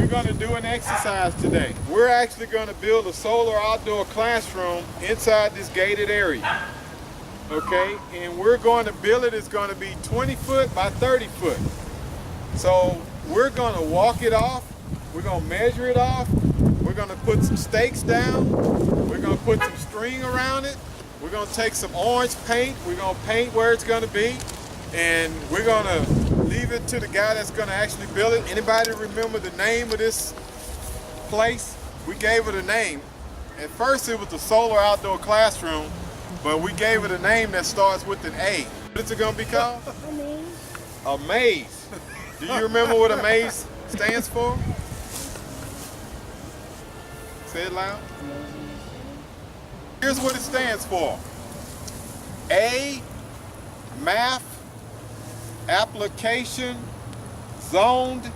we're going to do an exercise today. We're actually going to build a solar outdoor classroom inside this gated area. Okay, and we're going to build it. It's going to be 20 foot by 30 foot. So we're going to walk it off. We're going to measure it off. We're going to put some stakes down. We're going to put some string around it. We're going to take some orange paint. We're going to paint where it's going to be. And we're going to leave it to the guy that's going to actually build it. Anybody remember the name of this place? We gave it a name. At first it was the solar outdoor classroom, but we gave it a name that starts with an A. What is it going to be called? AMAZE. AMAZE. Do you remember what AMAZE stands for? Say it loud. Here's what it stands for. A, math, application, zoned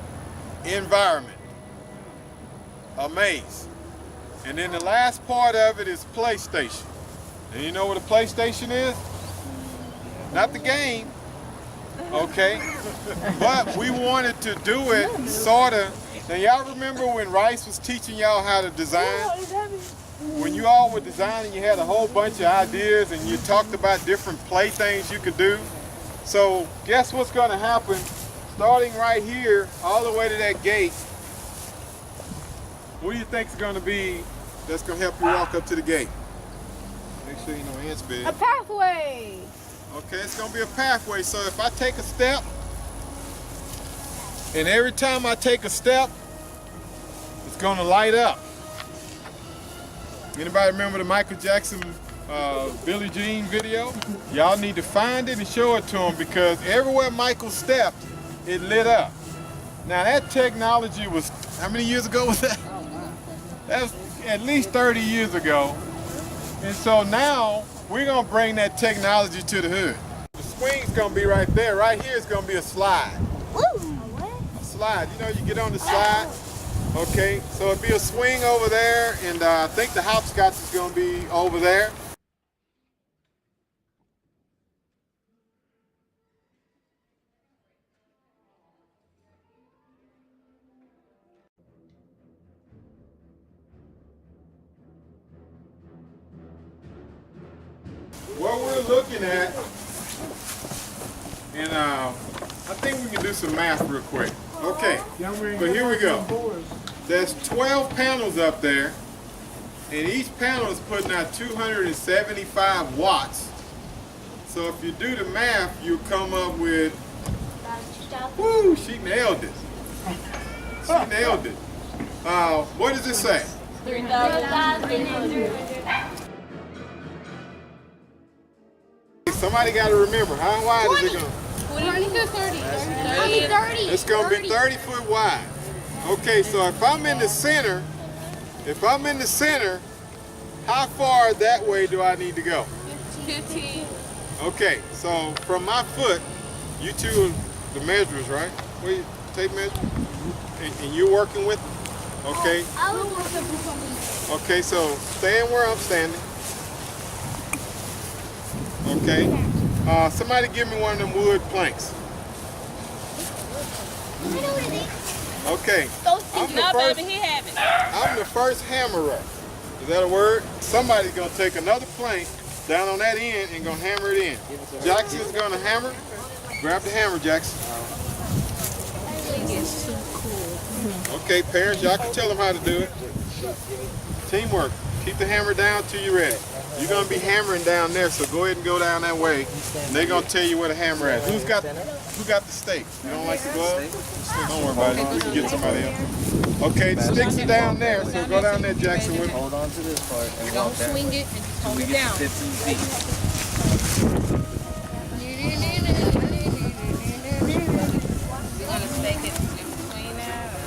environment. AMAZE. And then the last part of it is Play-station. And you know what a Play-station is? Not the game, okay? But we wanted to do it sorta. Now y'all remember when Rice was teaching y'all how to design? When you all were designing, you had a whole bunch of ideas and you talked about different playthings you could do. So guess what's gonna happen? Starting right here, all the way to that gate, what do you think is gonna be that's gonna help you walk up to the gate? Make sure you know ants big. A pathway. Okay, it's gonna be a pathway. So if I take a step, and every time I take a step, it's gonna light up. Anybody remember the Michael Jackson Billie Jean video? Y'all need to find it and show it to them, because everywhere Michael stepped, it lit up. Now that technology was, how many years ago was that? That was at least 30 years ago. And so now we're gonna bring that technology to the hood. The swing's gonna be right there. Right here is gonna be a slide. Woo! A slide, you know, you get on the slide. Okay, so it'll be a swing over there, and I think the hopscotch is gonna be over there. What we're looking at, and I think we can do some math real quick. Okay, but here we go. There's 12 panels up there, and each panel is putting out 275 watts. So if you do the math, you'll come up with, woo, she nailed it. She nailed it. What does it say? 3,300. Somebody got to remember, how wide is it going? 20 to 30. 30. It's going to be 30 foot wide. Okay, so if I'm in the center, how far that way do I need to go? 15. Okay, so from my foot, you two are the measurers, right? Well, you take measure, and you're working with them. Okay. Okay, so stand where I'm standing. Okay. Somebody give me one of them wood planks. Okay. I'm the first hammerer. Is that a word? Somebody's gonna take another plank down on that end and gonna hammer it in. Jackson's gonna hammer. Grab the hammer, Jackson. Okay, parents, y'all can tell them how to do it. Teamwork. Keep the hammer down till you're ready. You're gonna be hammering down there, so go ahead and go down that way. And they're gonna tell you where the hammer at. Who got the stake? You don't like the glove? Don't worry about it. You can get somebody else. Okay, the sticks are down there, so go down there, Jackson, with me. Hold on to this part. Don't swing it and just hold it down. 15 feet.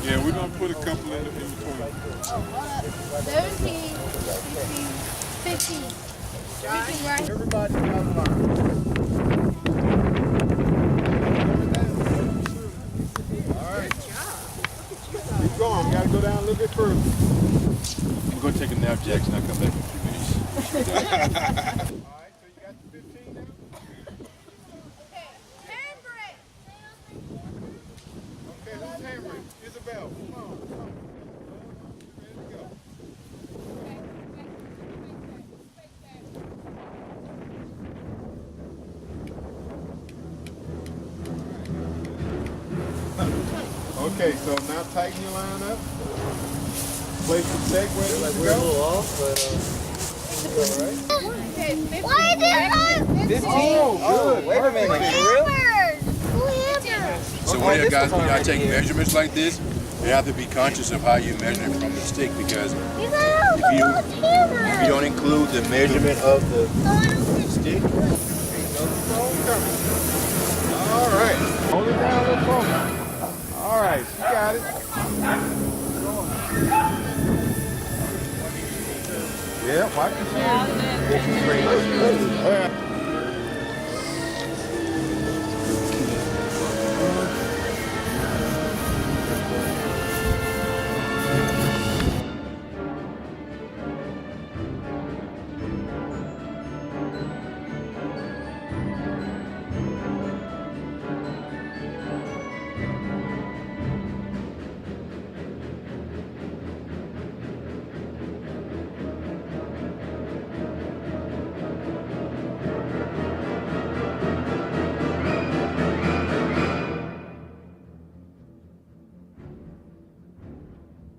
Yeah, we're gonna put a couple in between. 17, 15. Right. Everybody on the line. All right. Keep going. We gotta go down a little bit further. I'm going to take a nap, Jackson. I'll come back in a few minutes. All right, so you got the 15 now? Okay, hammer it. Okay, who's hammering? Isabel, come on. Okay, so now tighten your line up. Place the check where it needs to We're a go. little off, but alright. Okay, 15. Why did I? 15? Oh, good. Wait a minute, for real? So when you guys, when y'all take measurements like this, you have to be conscious of how you measure it from the stick, because if you don't include the measurement of the stick, All right. Hold it down a little closer. All right, you got it. Yeah, watch your shoes.